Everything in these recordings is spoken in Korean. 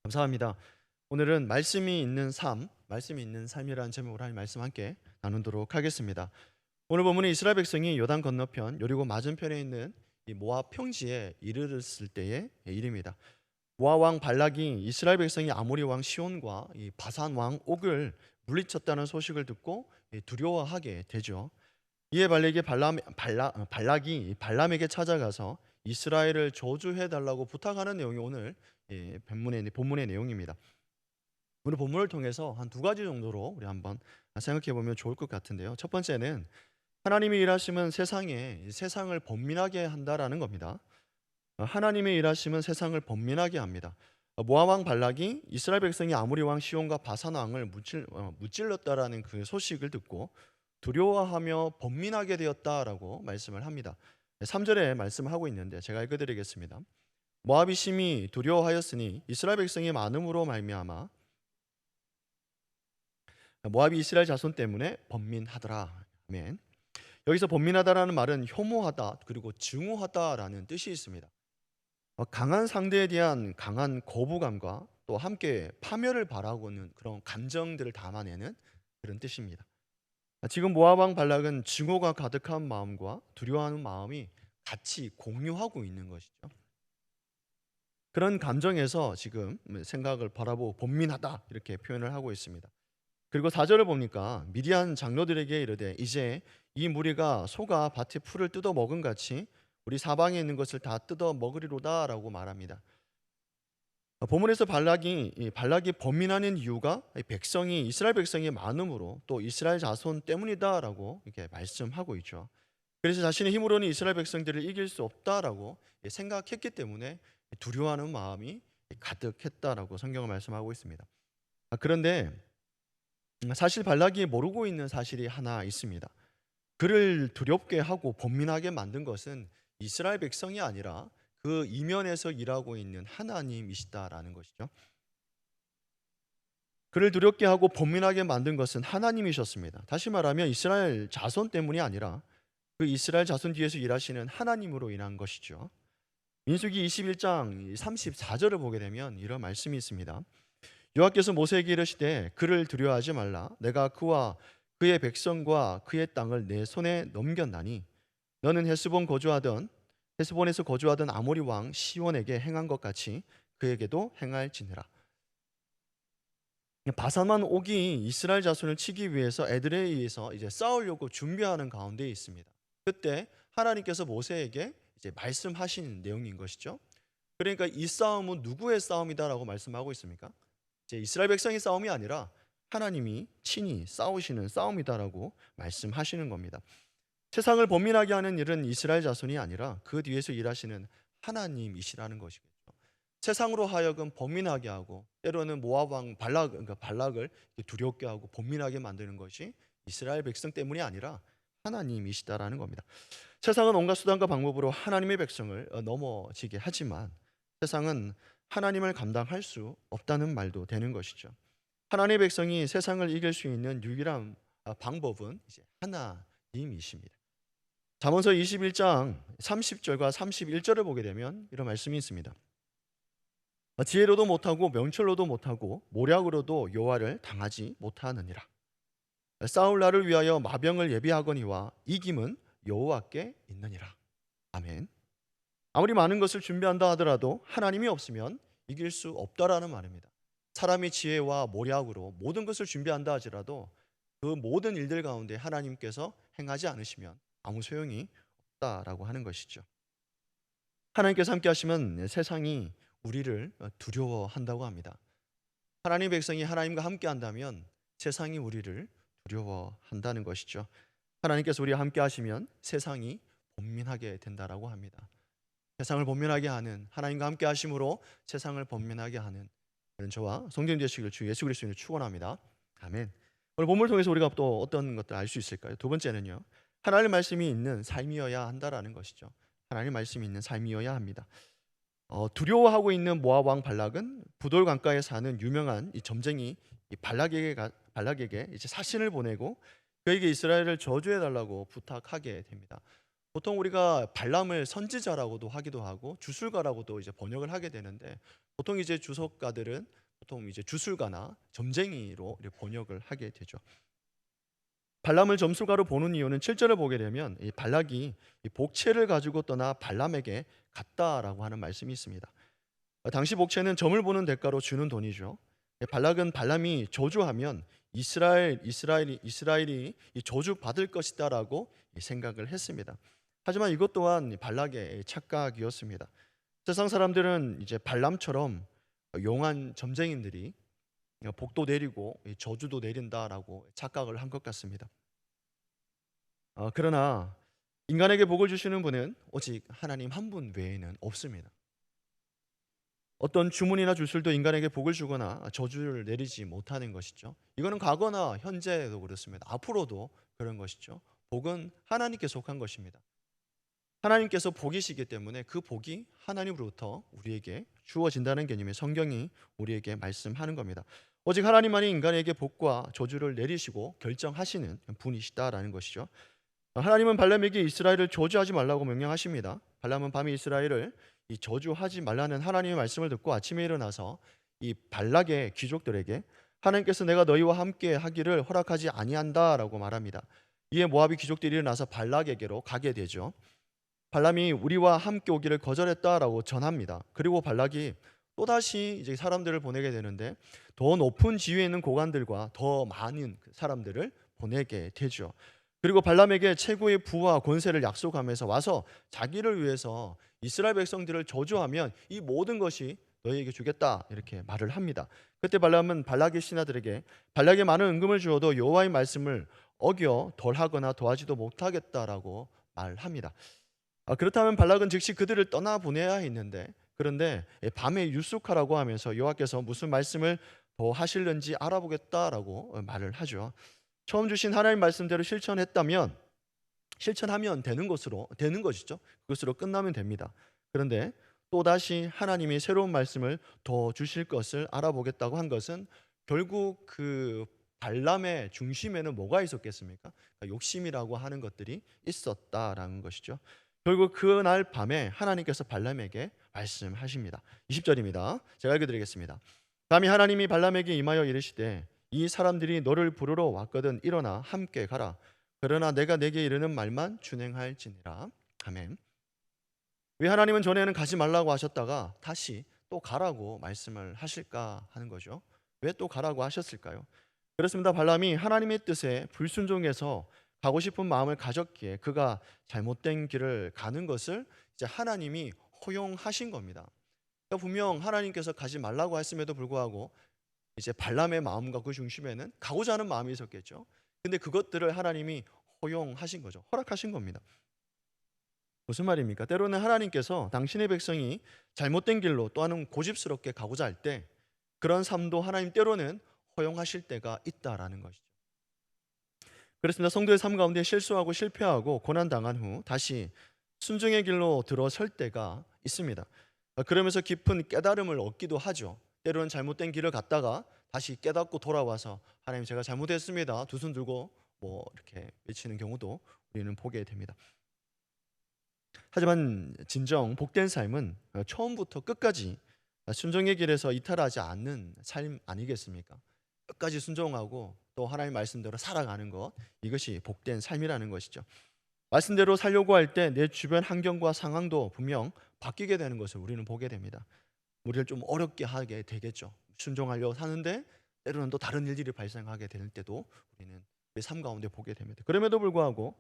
감사합니다. 오늘은 말씀이 있는 삶이라는 제목으로 하나님 말씀 함께 나누도록 하겠습니다. 오늘 본문은 이스라엘 백성이 요단 건너편 여리고 맞은편에 있는 이 모압 평지에 이르렀을 때의 일입니다. 모압 왕 발락이 이스라엘 백성이 아모리 왕 시온과 이 바산 왕 옥을 물리쳤다는 소식을 듣고 두려워하게 되죠. 이에 발락이 발람에게 찾아가서 이스라엘을 저주해 달라고 부탁하는 내용이 오늘 본문의 내용입니다. 오늘 본문을 통해서 한 두 가지 정도로 우리 한번 생각해 보면 좋을 것 같은데요. 첫 번째는 하나님의 일하심은 세상을 번민하게 한다라는 겁니다. 하나님의 일하심은 세상을 번민하게 합니다. 모압 왕 발락이 이스라엘 백성이 아모리 왕 시온과 바산 왕을 무찔렀다라는 그 소식을 듣고 두려워하며 번민하게 되었다라고 말씀을 합니다. 3절에 말씀을 하고 있는데 제가 읽어드리겠습니다. 모압이 심히 두려워하였으니 이스라엘 백성이 많음으로 말미암아 모압이 이스라엘 자손 때문에 번민하더라. 아멘. 여기서 번민하다라는 말은 혐오하다 그리고 증오하다라는 뜻이 있습니다. 강한 상대에 대한 강한 거부감과 또 함께 파멸을 바라고는 그런 감정들을 담아내는 그런 뜻입니다. 지금 모압 왕 발락은 증오가 가득한 마음과 두려워하는 마음이 같이 공유하고 있는 것이죠. 그런 감정에서 지금 생각을 바라보고 번민하다 이렇게 표현을 하고 있습니다. 그리고 4절을 보니까 미디안 장로들에게 이르되 이제 이 무리가 소가 밭의 풀을 뜯어 먹은 같이 우리 사방에 있는 것을 다 뜯어 먹으리로다라고 말합니다. 본문에서 발락이 번민하는 이유가 이스라엘 백성이 많음으로 또 이스라엘 자손 때문이다라고 이렇게 말씀하고 있죠. 그래서 자신의 힘으로는 이스라엘 백성들을 이길 수 없다라고 생각했기 때문에 두려워하는 마음이 가득했다라고 성경은 말씀하고 있습니다. 그런데 사실 발락이 모르고 있는 사실이 하나 있습니다. 그를 두렵게 하고 번민하게 만든 것은 이스라엘 백성이 아니라 그 이면에서 일하고 있는 하나님이시다라는 것이죠. 그를 두렵게 하고 번민하게 만든 것은 하나님이셨습니다. 다시 말하면 이스라엘 자손 때문이 아니라 그 이스라엘 자손 뒤에서 일하시는 하나님으로 인한 것이죠. 민수기 21장 34절을 보게 되면 이런 말씀이 있습니다. 여호와께서 모세에게 이르시되 그를 두려워하지 말라. 내가 그와 그의 백성과 그의 땅을 내 손에 넘겼나니 너는 헤스본에서 거주하던 아모리 왕 시온에게 행한 것 같이 그에게도 행할지니라. 바산만 옥이 이스라엘 자손을 치기 위해서 애들에 의해서 이제 싸우려고 준비하는 가운데 있습니다. 그때 하나님께서 모세에게 이제 말씀하신 내용인 것이죠. 그러니까 이 싸움은 누구의 싸움이다라고 말씀하고 있습니까? 이제 이스라엘 백성의 싸움이 아니라 하나님이 친히 싸우시는 싸움이다라고 말씀하시는 겁니다. 세상을 번민하게 하는 일은 이스라엘 자손이 아니라 그 뒤에서 일하시는 하나님이시라는 것이겠죠. 세상으로 하여금 번민하게 하고 때로는 모압 왕 발락을 두렵게 하고 번민하게 만드는 것이 이스라엘 백성 때문이 아니라 하나님이시다라는 겁니다. 세상은 온갖 수단과 방법으로 하나님의 백성을 넘어지게 하지만 세상은 하나님을 감당할 수 없다는 말도 되는 것이죠. 하나님의 백성이 세상을 이길 수 있는 유일한 방법은 이제 하나님이십니다. 잠언서 21장 30절과 31절을 보게 되면 이런 말씀이 있습니다. 지혜로도 못하고 명철로도 못하고 모략으로도 여호와를 당하지 못하느니라. 싸울 날을 위하여 마병을 예비하거니와 이김은 여호와께 있느니라. 아멘. 아무리 많은 것을 준비한다 하더라도 하나님이 없으면 이길 수 없다라는 말입니다. 사람이 지혜와 모략으로 모든 것을 준비한다 하더라도 그 모든 일들 가운데 하나님께서 행하지 않으시면 아무 소용이 없다라고 하는 것이죠. 하나님께서 함께 하시면 세상이 우리를 두려워한다고 합니다. 하나님의 백성이 하나님과 함께 한다면 세상이 우리를 두려워한다는 것이죠. 하나님께서 우리와 함께 하시면 세상이 번민하게 된다라고 합니다. 세상을 번민하게 하는 하나님과 함께 하심으로 세상을 번민하게 하는 저와 성령 되시기를 주 예수 그리스도를 축원합니다. 아멘. 오늘 본문을 통해서 우리가 또 어떤 것들 알 수 있을까요? 두 번째는요. 하나님의 말씀이 있는 삶이어야 한다라는 것이죠. 하나님의 말씀이 있는 삶이어야 합니다. 두려워하고 있는 모압 왕 발락은 부돌 강가에 사는 유명한 이 점쟁이 발락에게 이제 사신을 보내고 그에게 이스라엘을 저주해 달라고 부탁하게 됩니다. 보통 우리가 발람을 선지자라고도 하기도 하고 주술가라고도 이제 번역을 하게 되는데 보통 이제 주석가들은 보통 이제 주술가나 점쟁이로 이렇게 번역을 하게 되죠. 발람을 점술가로 보는 이유는 7절을 보게 되면 이 발락이 이 복채를 가지고 떠나 발람에게 갔다라고 하는 말씀이 있습니다. 당시 복채는 점을 보는 대가로 주는 돈이죠. 발락은 발람이 저주하면 이스라엘이 이 저주 받을 것이다라고 생각을 했습니다. 하지만 이것 또한 발락의 착각이었습니다. 세상 사람들은 이제 발람처럼 용한 점쟁이들이 복도 내리고 저주도 내린다라고 착각을 한 것 같습니다. 그러나 인간에게 복을 주시는 분은 오직 하나님 한 분 외에는 없습니다. 어떤 주문이나 주술도 인간에게 복을 주거나 저주를 내리지 못하는 것이죠. 이거는 과거나 현재도 그렇습니다. 앞으로도 그런 것이죠. 복은 하나님께 속한 것입니다. 하나님께서 복이시기 때문에 그 복이 하나님으로부터 우리에게 주어진다는 개념의 성경이 우리에게 말씀하는 겁니다. 오직 하나님만이 인간에게 복과 저주를 내리시고 결정하시는 분이시다라는 것이죠. 하나님은 발람에게 이스라엘을 저주하지 말라고 명령하십니다. 발람은 밤에 이스라엘을 이 저주하지 말라는 하나님의 말씀을 듣고 아침에 일어나서 이 발락의 귀족들에게 하나님께서 내가 너희와 함께 하기를 허락하지 아니한다라고 말합니다. 이에 모압의 귀족들이 일어나서 발락에게로 가게 되죠. 발람이 우리와 함께 오기를 거절했다라고 전합니다. 그리고 발락이 또다시 이제 사람들을 보내게 되는데 더 높은 지위에 있는 고관들과 더 많은 사람들을 보내게 되죠. 그리고 발람에게 최고의 부와 권세를 약속하면서 와서 자기를 위해서 이스라엘 백성들을 저주하면 이 모든 것이 너희에게 주겠다 이렇게 말을 합니다. 그때 발람은 발락의 신하들에게 발락의 많은 은금을 주어도 여호와의 말씀을 어겨 덜하거나 더하지도 못하겠다라고 말합니다. 그렇다면 발락은 즉시 그들을 떠나 보내야 했는데 그런데 밤에 유숙하라고 하면서 여호와께서 무슨 말씀을 더 하실는지 알아보겠다라고 말을 하죠. 처음 주신 하나님 말씀대로 실천하면 되는 것이죠. 그것으로 끝나면 됩니다. 그런데 또다시 하나님이 새로운 말씀을 더 주실 것을 알아보겠다고 한 것은 결국 그 발람의 중심에는 뭐가 있었겠습니까? 그러니까 욕심이라고 하는 것들이 있었다라는 것이죠. 결국 그날 밤에 하나님께서 발람에게 말씀하십니다. 20절입니다. 제가 읽어드리겠습니다. 밤이 하나님이 발람에게 임하여 이르시되 이 사람들이 너를 부르러 왔거든 일어나 함께 가라. 그러나 내가 내게 이르는 말만 준행할지니라. 아멘. 왜 하나님은 전에는 가지 말라고 하셨다가 다시 또 가라고 말씀을 하실까 하는 거죠. 왜 또 가라고 하셨을까요? 그렇습니다. 발람이 하나님의 뜻에 불순종해서 가고 싶은 마음을 가졌기에 그가 잘못된 길을 가는 것을 이제 하나님이 허용하신 겁니다. 그러니까 분명 하나님께서 가지 말라고 했음에도 불구하고 이제 발람의 마음과 그 중심에는 가고자 하는 마음이 있었겠죠. 근데 그것들을 하나님이 허용하신 거죠. 허락하신 겁니다. 무슨 말입니까? 때로는 하나님께서 당신의 백성이 잘못된 길로 또는 고집스럽게 가고자 할 때 그런 삶도 하나님 때로는 허용하실 때가 있다라는 것이죠. 그렇습니다. 성도의 삶 가운데 실수하고 실패하고 고난당한 후 다시 순종의 길로 들어설 때가 있습니다. 그러면서 깊은 깨달음을 얻기도 하죠. 때로는 잘못된 길을 갔다가 다시 깨닫고 돌아와서 하나님 제가 잘못했습니다. 두 손 들고 뭐 이렇게 외치는 경우도 우리는 보게 됩니다. 하지만 진정 복된 삶은 처음부터 끝까지 순종의 길에서 이탈하지 않는 삶 아니겠습니까? 끝까지 순종하고 또 하나님 말씀대로 살아가는 것, 이것이 복된 삶이라는 것이죠. 말씀대로 살려고 할 때 내 주변 환경과 상황도 분명 바뀌게 되는 것을 우리는 보게 됩니다. 우리를 좀 어렵게 하게 되겠죠. 순종하려고 하는데 때로는 또 다른 일들이 발생하게 될 때도 우리는 우리 삶 가운데 보게 됩니다. 그럼에도 불구하고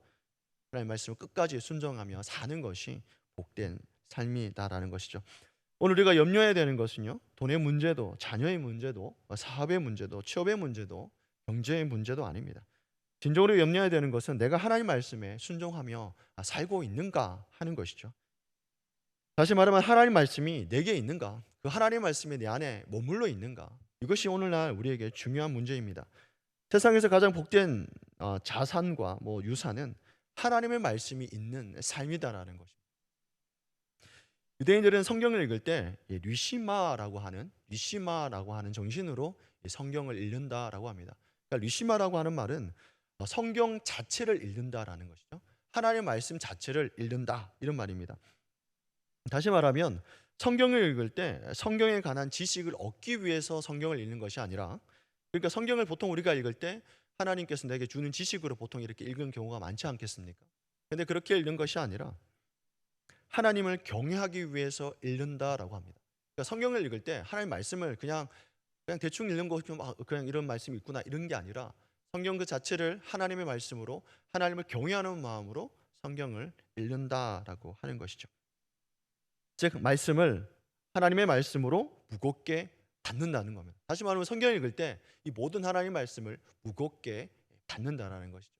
하나님의 말씀을 끝까지 순종하며 사는 것이 복된 삶이다라는 것이죠. 오늘 우리가 염려해야 되는 것은요, 돈의 문제도, 자녀의 문제도, 사업의 문제도, 취업의 문제도, 경제의 문제도 아닙니다. 진정으로 염려해야 되는 것은 내가 하나님 말씀에 순종하며 살고 있는가 하는 것이죠. 다시 말하면 하나님 말씀이 내게 있는가, 그 하나님 말씀이 내 안에 머물러 있는가, 이것이 오늘날 우리에게 중요한 문제입니다. 세상에서 가장 복된 자산과 유산은 하나님의 말씀이 있는 삶이다라는 것입니다. 유대인들은 성경을 읽을 때 리시마라고 하는 정신으로 성경을 읽는다라고 합니다. 그러니까 리시마라고 하는 말은 성경 자체를 읽는다라는 것이죠. 하나님의 말씀 자체를 읽는다 이런 말입니다. 다시 말하면 성경을 읽을 때 성경에 관한 지식을 얻기 위해서 성경을 읽는 것이 아니라, 그러니까 성경을 보통 우리가 읽을 때 하나님께서 내게 주는 지식으로 보통 이렇게 읽는 경우가 많지 않겠습니까? 근데 그렇게 읽는 것이 아니라 하나님을 경외하기 위해서 읽는다라고 합니다. 그러니까 성경을 읽을 때 하나님 말씀을 그냥 대충 읽는 거 좀 그냥 이런 말씀이 있구나 이런 게 아니라 성경 그 자체를 하나님의 말씀으로 하나님을 경외하는 마음으로 성경을 읽는다라고 하는 것이죠. 즉 말씀을 하나님의 말씀으로 무겁게 받는다는 겁니다. 다시 말하면 성경을 읽을 때 이 모든 하나님의 말씀을 무겁게 받는다라는 것이죠.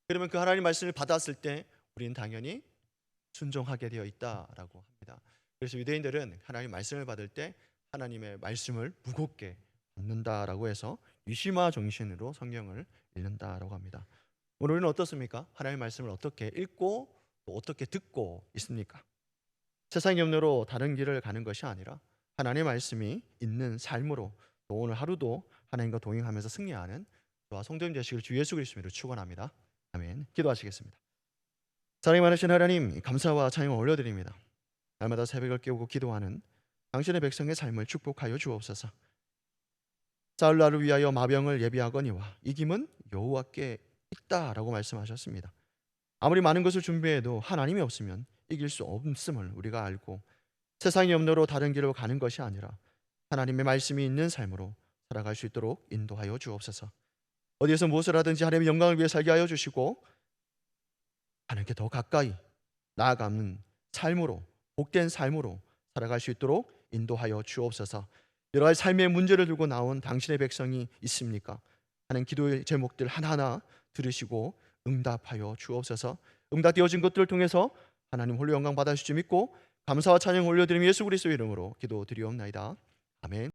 그러면 그 하나님의 말씀을 받았을 때 우리는 당연히 순종하게 되어 있다라고 합니다. 그래서 유대인들은 하나님의 말씀을 받을 때 하나님의 말씀을 무겁게 받는다라고 해서 유심화 정신으로 성경을 읽는다라고 합니다. 오늘 우리는 어떻습니까? 하나님의 말씀을 어떻게 읽고 또 어떻게 듣고 있습니까? 세상 염려로 다른 길을 가는 것이 아니라 하나님의 말씀이 있는 삶으로 또 오늘 하루도 하나님과 동행하면서 승리하는 저와 성도님 되시기를 주 예수 그리스도로 축원합니다. 아멘. 기도하시겠습니다. 사랑이 많으신 하나님, 감사와 찬양을 올려드립니다. 날마다 새벽을 깨우고 기도하는 당신의 백성의 삶을 축복하여 주옵소서. 싸울 날을 위하여 마병을 예비하거니와 이김은 여호와께 있다라고 말씀하셨습니다. 아무리 많은 것을 준비해도 하나님이 없으면 이길 수 없음을 우리가 알고 세상의 염려로 다른 길로 가는 것이 아니라 하나님의 말씀이 있는 삶으로 살아갈 수 있도록 인도하여 주옵소서. 어디에서 무엇을 하든지 하나님의 영광을 위해 살게 하여 주시고 하나님께 더 가까이 나아가는 삶으로, 복된 삶으로 살아갈 수 있도록 인도하여 주옵소서. 여러 가지 삶의 문제를 들고 나온 당신의 백성이 있습니까? 하는 기도의 제목들 하나하나 들으시고 응답하여 주옵소서. 응답되어진 것들을 통해서 하나님 홀로 영광 받아주실 줄 믿고 감사와 찬양 올려드리며 예수 그리스도의 이름으로 기도드리옵나이다. 아멘.